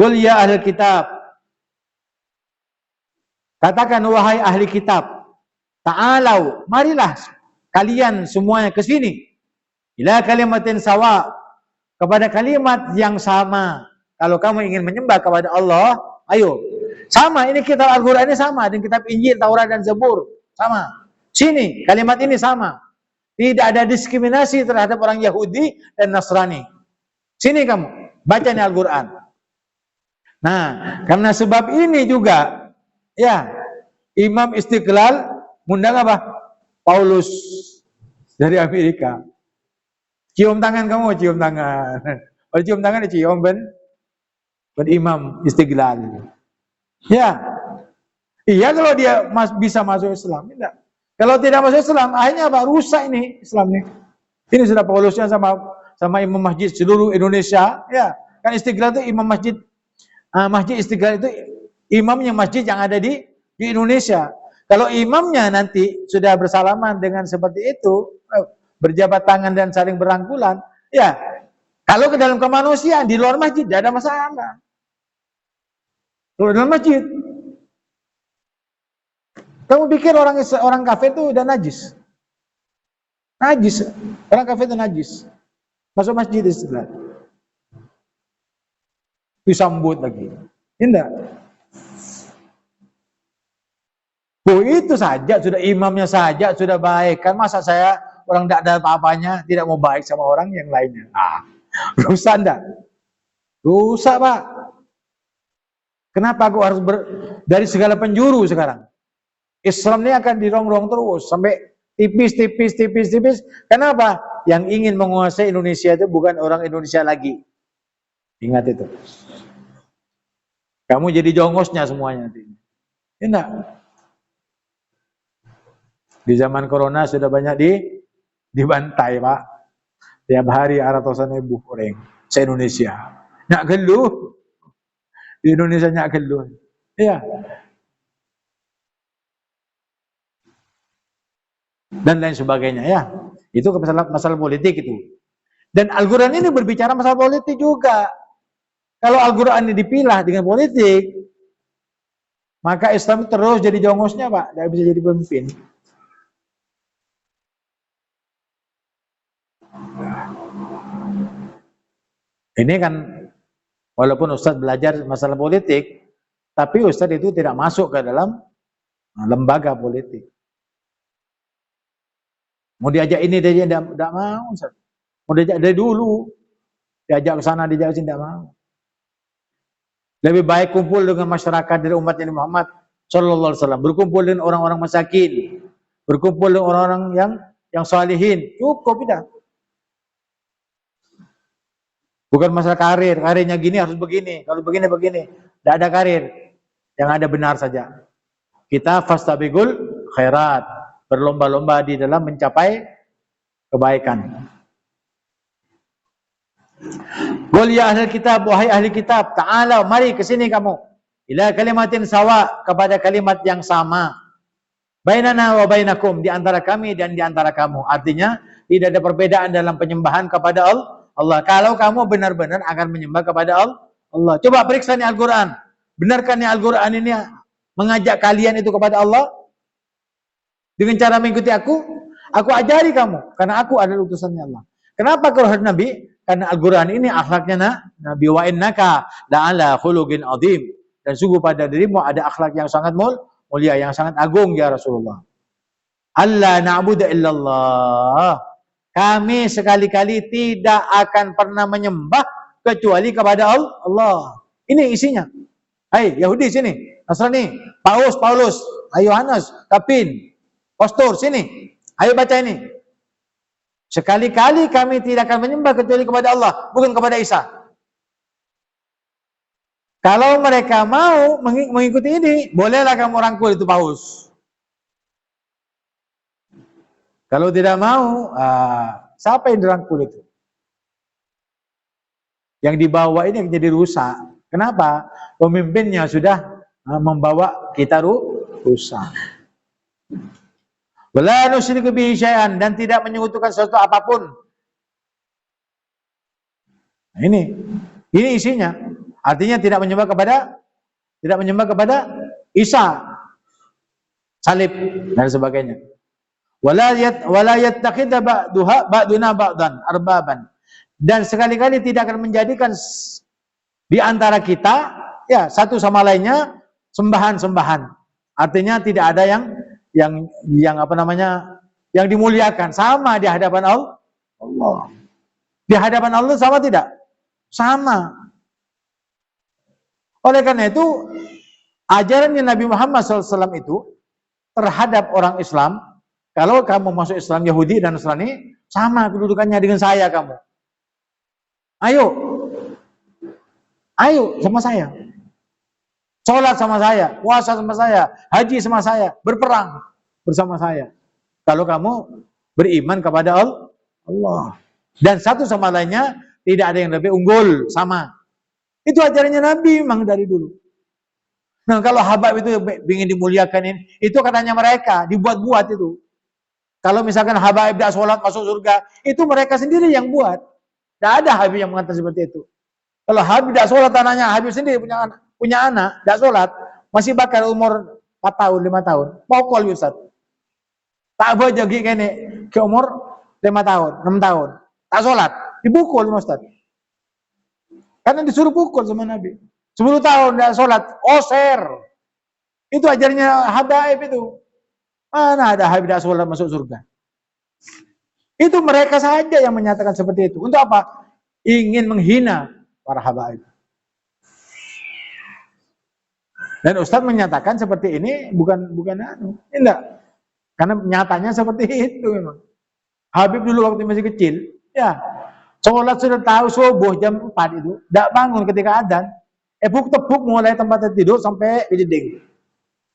Qul ya ahli kitab. Katakan wahai ahli kitab, ta'alau, marilah kalian semuanya ke sini. Ila kalimatin sawa, kepada kalimat yang sama. Kalau kamu ingin menyembah kepada Allah, ayo. Sama, ini kitab Al-Quran ini sama dengan kitab Injil, Taurat dan Zabur. Sama. Sini, kalimat ini sama. Tidak ada diskriminasi terhadap orang Yahudi dan Nasrani. Sini kamu, baca nih Al-Quran. Nah, karena sebab ini juga, ya, Imam Istiqlal mengundang apa? Paulus dari Amerika. Cium tangan kamu, cium tangan. Kalau cium tangan, cium ben Imam Istiqlal. Ya, iya kalau dia bisa masuk Islam, tidak. Kalau tidak masuk Islam, akhirnya apa? Rusak ini Islam ini. Ini sudah Paulusnya sama Imam Masjid seluruh Indonesia. Ya, kan Istiqlal itu Imam Masjid. Masjid Istiqlal itu imamnya masjid yang ada di Indonesia. Kalau imamnya nanti sudah bersalaman dengan seperti itu, berjabat tangan dan saling berangkulan, ya, kalau ke dalam kemanusiaan di luar masjid tidak ada masalah. Kalau dalam masjid, kamu pikir orang kafir itu udah najis? Najis, orang kafir itu najis. Masuk masjid Istiqlal, disambut lagi, tidak. Itu saja sudah imamnya saja sudah baik, kan masa saya orang tidak ada apa-apanya tidak mau baik sama orang yang lainnya? Rusak enggak? Rusak, Pak. Kenapa aku harus dari segala penjuru sekarang? Islam ini akan dirongrong terus sampai tipis. Kenapa? Yang ingin menguasai Indonesia itu bukan orang Indonesia lagi. Ingat itu. Kamu jadi jongosnya semuanya nanti. Tidak. Di zaman corona sudah banyak dibantai, Pak. Tiap hari ratusan ribu orang se-Indonesia. Nyak geluh. Di Indonesia nyak geluh. Iya. Dan lain sebagainya, ya. Itu masalah politik itu. Dan Al-Quran ini berbicara masalah politik juga. Kalau Al-Quran ini dipilah dengan politik, maka Islam terus jadi jongosnya, Pak. Tidak bisa jadi pemimpin. Ini kan, walaupun Ustadz belajar masalah politik, tapi Ustadz itu tidak masuk ke dalam lembaga politik. Mau diajak ini, dia tidak mau, Ustadz. Mau diajak dari dulu, diajak ke sana, diajak ke sini, tidak mau. Lebih baik kumpul dengan masyarakat dari umat Nabi Muhammad Sallallahu Alaihi Wasallam, berkumpul dengan orang-orang masakin, berkumpul dengan orang-orang yang salihin, cukup tidak. Bukan masalah karirnya gini harus begini, kalau begini. Tidak ada karir, yang ada benar saja. Kita fastabiqul khairat, berlomba-lomba di dalam mencapai kebaikan. Qul ya ahli kitab, wahai ahli kitab, ta'ala, mari ke sini kamu. Ila kalimatin sawa, kepada kalimat yang sama. Bainana wa bainakum, di antara kami dan di antara kamu. Artinya tidak ada perbedaan dalam penyembahan kepada Allah. Kalau kamu benar-benar akan menyembah kepada Allah. Coba periksa nih Al-Quran. Benarkah nih Al-Quran ini mengajak kalian itu kepada Allah? Dengan cara mengikuti aku? Aku ajari kamu, karena aku adalah utusannya Allah. Kenapa kalau Nabi? Karena Al-Quran ini akhlaknya Nabi, wa innaka la'ala khuluqin azim. Dan sungguh pada dirimu ada akhlak yang sangat mulia, yang sangat agung ya Rasulullah. Allah na'budu illallah. Kami sekali-kali tidak akan pernah menyembah kecuali kepada Allah. Ini isinya. Hai Yahudi sini, Nasrani, Paulus, Yohanes, Kapin, Pastor sini. Ayo baca ini. Sekali-kali kami tidak akan menyembah kecuali kepada Allah, bukan kepada Isa. Kalau mereka mau mengikuti ini, bolehlah kamu rangkul itu Paus. Kalau tidak mau, siapa yang dirangkul itu? Yang dibawa ini yang jadi rusak. Kenapa? Pemimpinnya sudah membawa kita rusak. Wala nusyriku bihi syai'an, dan tidak menyekutukan sesuatu apapun. Nah, ini isinya. Artinya tidak menyembah kepada Isa, salib dan sebagainya. Wala yattakhidha ba'duna ba'dan arbaban. Dan sekali-kali tidak akan menjadikan di antara kita ya satu sama lainnya sembahan-sembahan. Artinya tidak ada yang apa namanya? Yang dimuliakan sama di hadapan Allah. Di hadapan Allah sama tidak? Sama. Oleh karena itu ajarannya Nabi Muhammad SAW itu terhadap orang Islam, kalau kamu masuk Islam Yahudi dan Nasrani, sama kedudukannya dengan saya kamu. Ayo sama saya. Sholat sama saya, puasa sama saya, haji sama saya, berperang bersama saya. Kalau kamu beriman kepada Allah. Dan satu sama lainnya tidak ada yang lebih unggul, sama. Itu ajarannya Nabi memang dari dulu. Nah, kalau Habab itu ingin dimuliakan, itu katanya mereka, dibuat-buat itu. Kalau misalkan Habab tidak sholat masuk surga, itu mereka sendiri yang buat. Tidak ada Habib yang mengatakan seperti itu. Kalau Habib tidak sholat, anaknya Habib sendiri punya anak, tidak sholat, masih bakal umur 4 tahun, 5 tahun. Pokol Ustaz. Tak boleh jogi kene ke umur 5 tahun, 6 tahun. Tak sholat, dipukul Ustaz. Karena disuruh pukul sama Nabi. 10 tahun tidak sholat, oser. Itu ajarnya Habaib itu. Mana ada Habib tidak sholat masuk surga? Itu mereka saja yang menyatakan seperti itu. Untuk apa? Ingin menghina para Habaib. Dan Ustaz menyatakan seperti ini bukan enggak. Karena nyatanya seperti itu memang. Habib dulu waktu masih kecil, ya, sholat sudah tahu subuh jam 4 itu, tidak bangun ketika adzan, tepuk mulai tempat tidur sampai di jeding.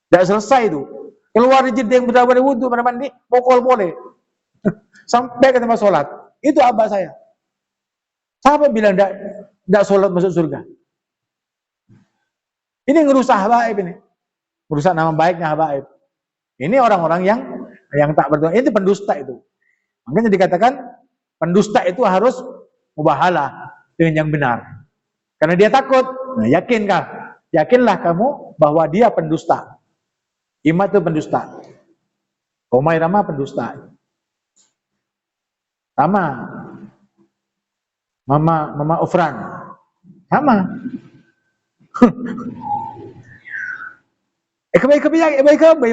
Tidak selesai itu. Keluar di jeding, benar-benar wudhu, benar mandi, pokol boleh. Sampai ke tempat sholat. Itu abah saya. Siapa bilang tidak sholat masuk surga? Ini ngerusak Habaib ini. Merusak nama baiknya Habaib. Ini orang-orang yang tak berdoa. Itu pendusta itu. Makanya dikatakan pendusta itu harus mubahalah dengan yang benar. Karena dia takut. Nah, yakinlah kamu bahwa dia pendusta. Imam itu pendusta. Umairah pendusta. Sama. Mama Ufran. Sama. Kebaik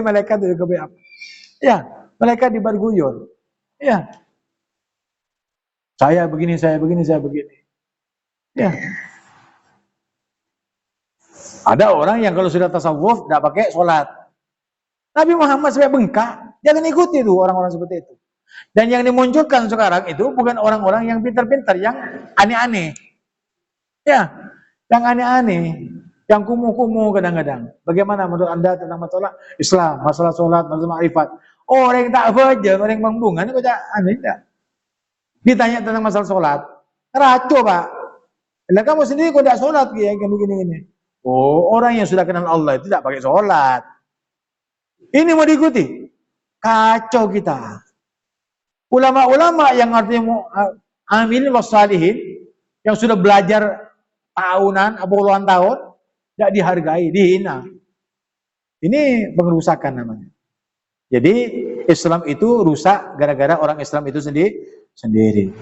malaikat itu kebaik. Ya, malaikat diberguyur. Ya. Saya begini. Ya. Ada orang yang kalau sudah tasawuf tidak pakai sholat. Nabi Muhammad sampai bengkak, jangan ikuti itu orang-orang seperti itu. Dan yang dimunculkan sekarang itu bukan orang-orang yang pintar-pintar, yang aneh-aneh. Ya, yang aneh-aneh, yang kumuh-kumuh kadang-kadang. Bagaimana menurut Anda tentang masalah Islam, masalah sholat, masalah ma'rifat? Orang yang tak baca, orang yang membungan, itu aneh tidak? Ditanya tentang masalah sholat, racu Pak. Lah kamu sendiri kok tidak sholat, gini. Oh, orang yang sudah kenal Allah itu tidak pakai sholat. Ini mau diikuti? Kacau kita. Ulama-ulama yang artinya amilin wassalihin, yang sudah belajar tahunan, puluhan tahun, tidak dihargai, dihina. Ini pengerusakan namanya. Jadi Islam itu rusak gara-gara orang Islam itu sendiri.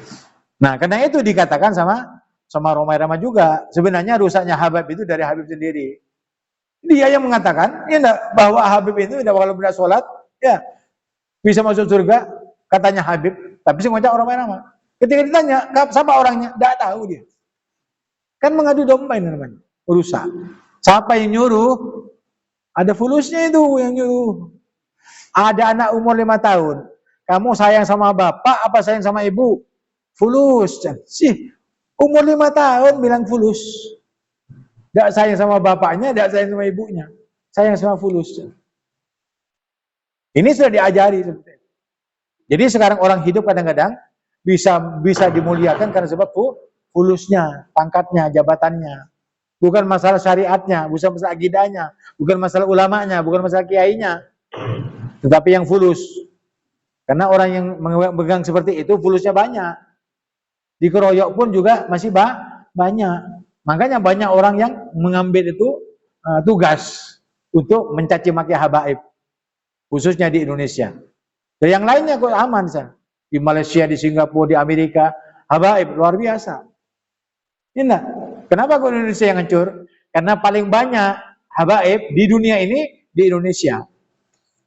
Nah, karena itu dikatakan sama Romai Rama juga. Sebenarnya rusaknya Habib itu dari Habib sendiri. Dia yang mengatakan bahwa Habib itu tidak bakal benar sholat, ya bisa masuk surga, katanya Habib. Tapi sih ngajak Romai Rama. Ketika ditanya, siapa orangnya? Tidak tahu dia. Kan mengadu domba ini namanya. Rusak. Siapa yang nyuruh? Ada fulusnya itu yang nyuruh. Ada anak umur 5 tahun. Kamu sayang sama bapak apa sayang sama ibu? Fulus. Sih, umur 5 tahun bilang fulus. Tidak sayang sama bapaknya, tidak sayang sama ibunya. Sayang sama fulus. Ini sudah diajari seperti itu. Jadi sekarang orang hidup kadang-kadang bisa dimuliakan karena sebab fulusnya, pangkatnya, jabatannya. Bukan masalah syariatnya, bukan masalah akidahnya, bukan masalah ulamanya, bukan masalah kiainya. Tetapi yang fulus. Karena orang yang memegang seperti itu fulusnya banyak. Dikeroyok pun juga masih banyak. Makanya banyak orang yang mengambil itu tugas untuk mencaci maki habaib, khususnya di Indonesia. Dan yang lainnya kok aman sah. Di Malaysia, di Singapura, di Amerika, habaib luar biasa. Ini kenapa kok Indonesia yang hancur? Karena paling banyak habaib di dunia ini di Indonesia.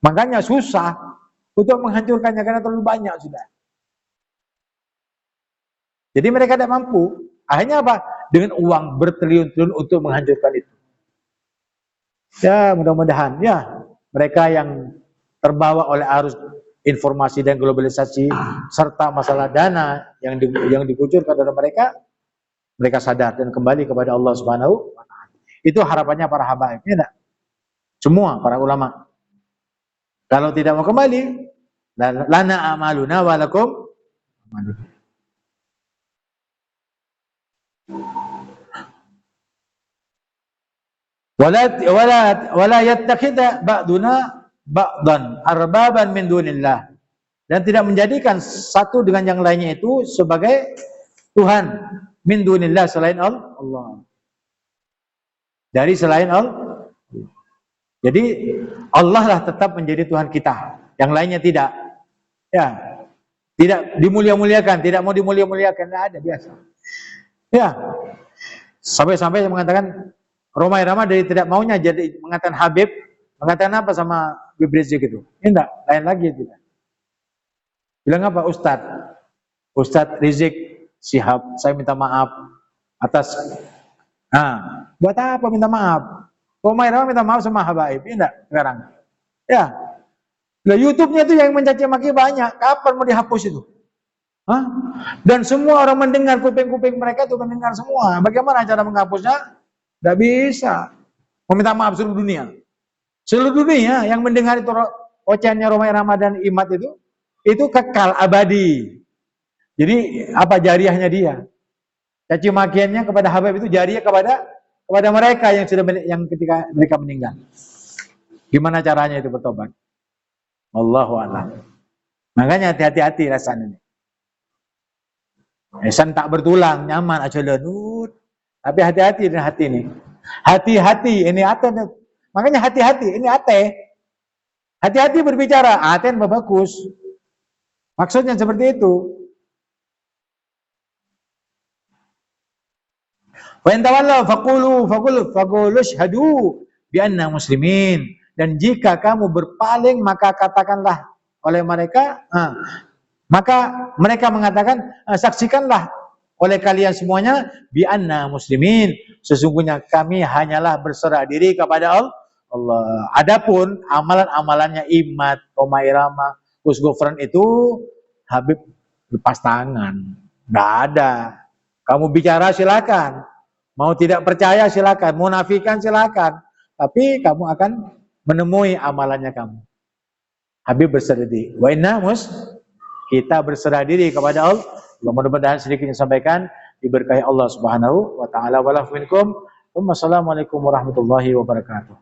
Makanya susah untuk menghancurkannya karena terlalu banyak sudah. Jadi mereka tidak mampu. Akhirnya apa? Dengan uang bertriliun-triliun untuk menghancurkan itu. Ya mudah-mudahan ya mereka yang terbawa oleh arus informasi dan globalisasi serta masalah dana yang dikucurkan oleh mereka sadar dan kembali kepada Allah Subhanahu wa taala. Itu harapannya para habaib, ya enggak? Semua para ulama. Kalau tidak mau kembali, lana amaluna walakum amalukum. Wala yattakhidha ba'duna ba'dan arbaban min dunillah. Dan tidak menjadikan satu dengan yang lainnya itu sebagai Tuhan min dunillah selain Allah. Dari selain Allah. Jadi Allah lah tetap menjadi Tuhan kita. Yang lainnya tidak. Ya. Tidak dimulia-muliakan, tidak mau dimulia-muliakan, tidak ada biasa. Ya. Sampai-sampai mengatakan Romai Rama dari tidak maunya jadi mengatakan Habib, mengatakan apa sama Habib Rizik itu? Ini enggak, lain lagi tidak. Bilang apa? Ustadz Rizik Syihab, saya minta maaf atas buat apa minta maaf? Romai Rama minta maaf sama habaib, ini enggak sekarang. Ya. Lah YouTube-nya itu yang mencaci maki banyak. Kapan mau dihapus itu? Hah? Dan semua orang mendengar, kuping-kuping mereka itu mendengar semua. Bagaimana cara menghapusnya? Tidak bisa. Meminta maaf seluruh dunia. Seluruh dunia yang mendengar itu ocehannya Romai Ramadan Imat itu kekal abadi. Jadi apa jariahnya dia? Caci makiannya kepada habaib itu jariah kepada mereka yang ketika mereka meninggal. Gimana caranya itu bertobat? Wallahu a'lam. Makanya hati-hati rasanya ini. Esan tak bertulang, nyaman aja lenut. Tapi hati-hati dengan hati ini. Hati-hati, ini ate. Makanya hati-hati, ini ate. Hati-hati berbicara, ate bagus. Maksudnya seperti itu. Wa in tawallaw faqulu syahadu bi anna muslimin. Dan jika kamu berpaling maka katakanlah oleh mereka, maka mereka mengatakan saksikanlah oleh kalian semuanya bi anna muslimin, sesungguhnya kami hanyalah berserah diri kepada Allah. Adapun amalan-amalannya Imat, Romai Rama, Gus Gofran itu Habib lepas tangan. Enggak ada. Kamu bicara silakan. Mau tidak percaya silakan, mau nafikan silakan. Tapi kamu akan menemui amalannya kamu. Habib berserah diri. Wa inna kita berserah diri kepada Allah. Mudah-mudahan sedikit yang disampaikan diberkahi Allah Subhanahu wa taala. Wa lakum minkum. Wassalamualaikum warahmatullahi wabarakatuh.